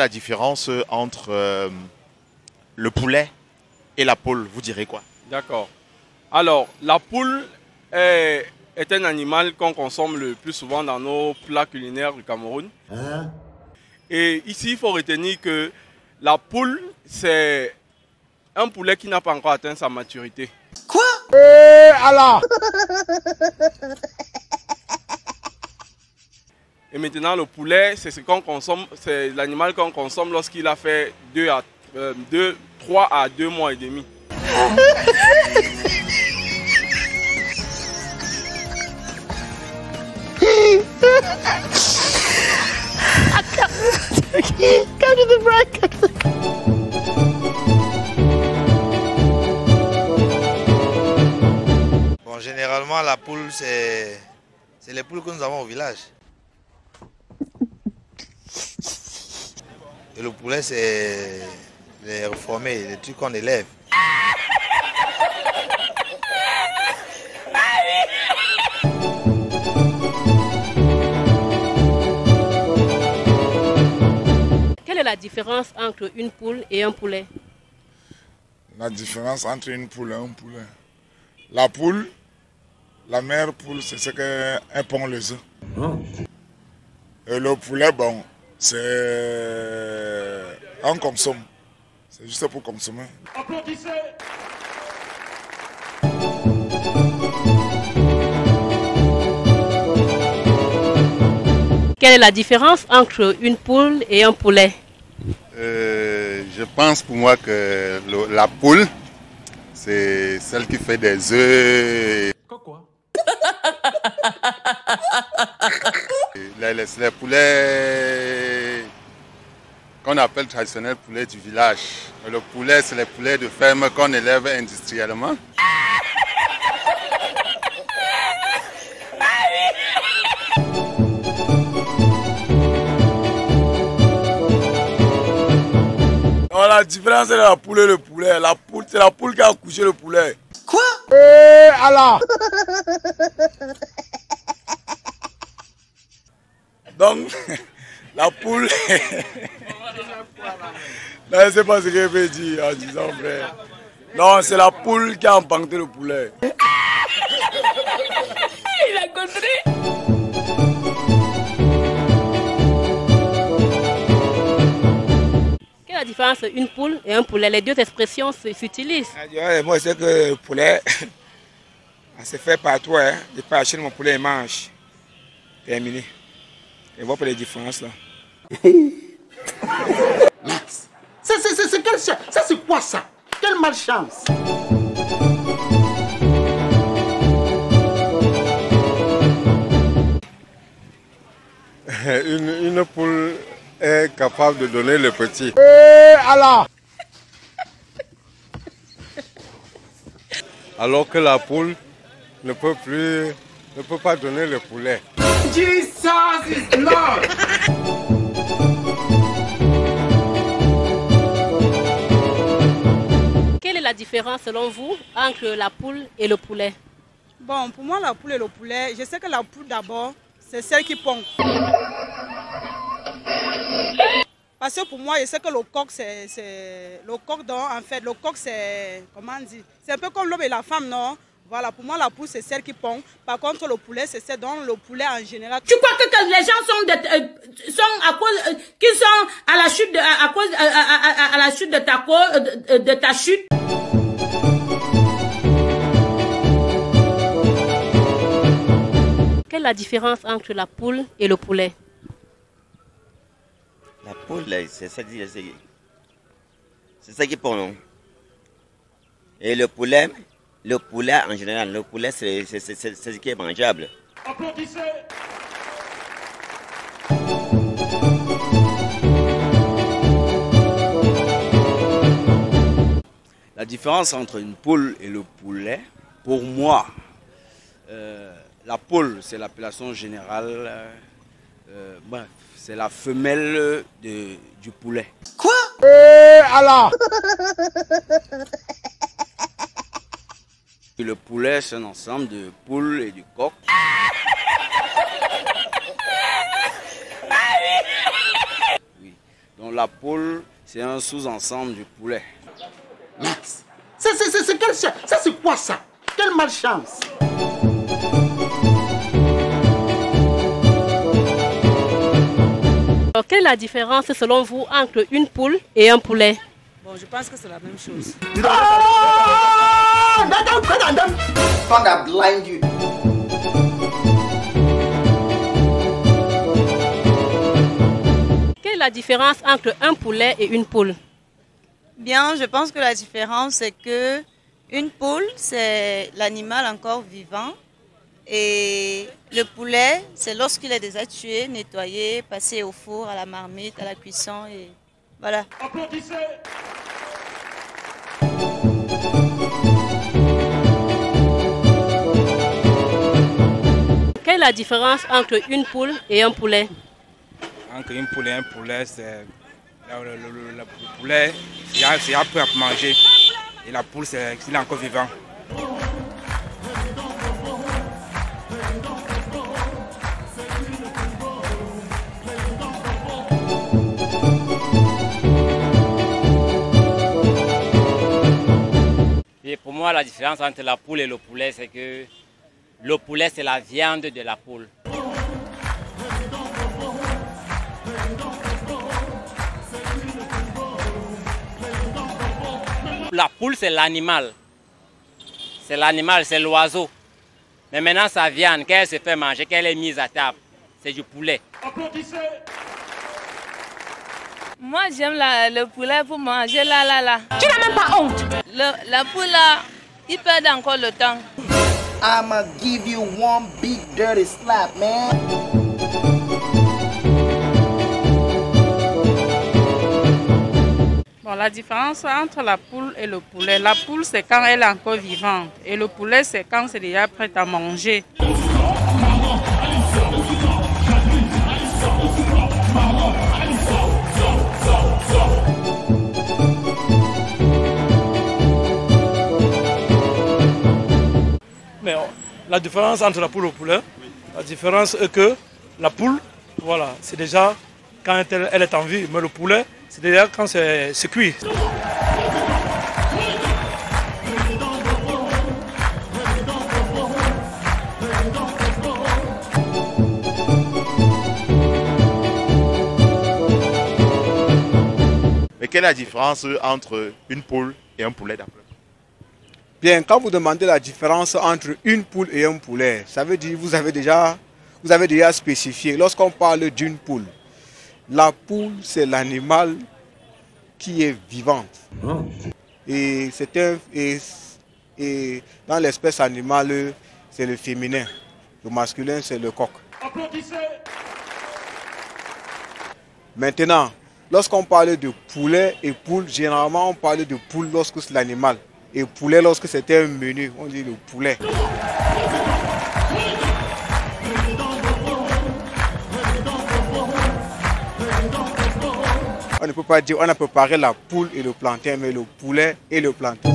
la différence entre le poulet et la poule? Vous direz quoi? D'accord. Alors, la poule est un animal qu'on consomme le plus souvent dans nos plats culinaires du Cameroun. Et ici, il faut retenir que la poule, c'est un poulet qui n'a pas encore atteint sa maturité. Quoi? Allah! Et maintenant, le poulet, c'est ce qu'on consomme, c'est l'animal qu'on consomme lorsqu'il a fait 3 à 2 mois et demi. Bon, généralement, la poule, c'est les poules que nous avons au village. Et le poulet, c'est les reformés, les trucs qu'on élève. Quelle est la différence entre une poule et un poulet? La différence entre une poule et un poulet. La poule, la mère poule, c'est ce qu'elle pond les œufs. Et le poulet, bon, c'est... On consomme. C'est juste pour consommer. Applaudissez! Quelle est la différence entre une poule et un poulet? Je pense pour moi que la poule, c'est celle qui fait des œufs. Quoi? Les poulets qu'on appelle traditionnels poulets du village. Le poulet, c'est les poulets de ferme qu'on élève industriellement. Non, la différence c'est la poule et le poulet. La poule, c'est la poule qui a accouché le poulet. Quoi? Allah! Donc, la poule... Non, je ne sais pas ce qu'elle veut dire en disant frère. Non, c'est la poule qui a empanté le poulet. Il a compris. Quelle est la différence entre une poule et un poulet? Les deux expressions s'utilisent. Moi, je sais que le poulet, ça se fait partout. Hein. Je peux acheter mon poulet et mange. Terminé. Et voir les différences là. Ça c'est quoi ça? Quelle malchance! Une poule est capable de donner le petit. Allah! Alors que la poule ne peut pas donner le poulet. Jesus is Lord! Quelle est la différence selon vous entre la poule et le poulet? Bon, pour moi, la poule et le poulet, je sais que la poule d'abord, c'est celle qui pond. Parce que pour moi, je sais que le coq, c'est... Le coq, donc, en fait, le coq, c'est... Comment on dit? C'est un peu comme l'homme et la femme, non? Voilà, pour moi, la poule, c'est celle qui pond. Par contre, le poulet, c'est celle dont le poulet en général. Tu crois que les gens sont à cause, qui sont à la chute à la chute de ta chute? Quelle est la différence entre la poule et le poulet? La poule, c'est ça qui pond. Et le poulet en général, le poulet, c'est ce qui est mangeable. Applaudissez! La différence entre une poule et le poulet, pour moi, la poule, c'est l'appellation générale, bref, c'est la femelle du poulet. Quoi? Allah! Et le poulet, c'est un ensemble de poules et du coq. Oui. Donc la poule, c'est un sous-ensemble du poulet. Mince. Ça c'est quoi ça? Quelle malchance. Alors, quelle est la différence selon vous entre une poule et un poulet? Bon, je pense que c'est la même chose. Thunder blind you. Quelle est la différence entre un poulet et une poule? Bien, je pense que la différence, c'est que une poule, c'est l'animal encore vivant. Et le poulet, c'est lorsqu'il est déjà tué, nettoyé, passé au four, à la marmite, à la cuisson. Et voilà. Applaudissez. Quelle est la différence entre une poule et un poulet? Entre une poule et un poulet, c'est le poulet, il y a peu à manger. Et la poule, c'est qu'il est encore vivant. Et pour moi, la différence entre la poule et le poulet, c'est que le poulet, c'est la viande de la poule. La poule, c'est l'animal. C'est l'animal, c'est l'oiseau. Mais maintenant, sa viande, quand elle se fait manger, quand elle est mise à table, c'est du poulet. Applaudissez. Moi, j'aime le poulet pour manger là. Tu n'as même pas honte. La poule là, il perd encore le temps. I'ma give you one big dirty slap, man. Bon, la différence entre la poule et le poulet. La poule, c'est quand elle est encore vivante. Et le poulet, c'est quand c'est déjà prêt à manger. Mais la différence entre la poule et le poulet, la différence est que la poule, voilà, c'est déjà quand elle est en vie, mais le poulet, c'est déjà quand c'est cuit. Mais quelle est la différence entre une poule et un poulet d'après? Bien, quand vous demandez la différence entre une poule et un poulet, ça veut dire que vous avez déjà spécifié. Lorsqu'on parle d'une poule, la poule, c'est l'animal qui est vivante. Et dans l'espèce animale, c'est le féminin. Le masculin, c'est le coq. Applaudissez. Maintenant, lorsqu'on parle de poulet et poule, généralement on parle de poule lorsque c'est l'animal. Et poulet lorsque c'était un menu, on dit le poulet. On ne peut pas dire on a préparé la poule et le plantain, mais le poulet et le plantain.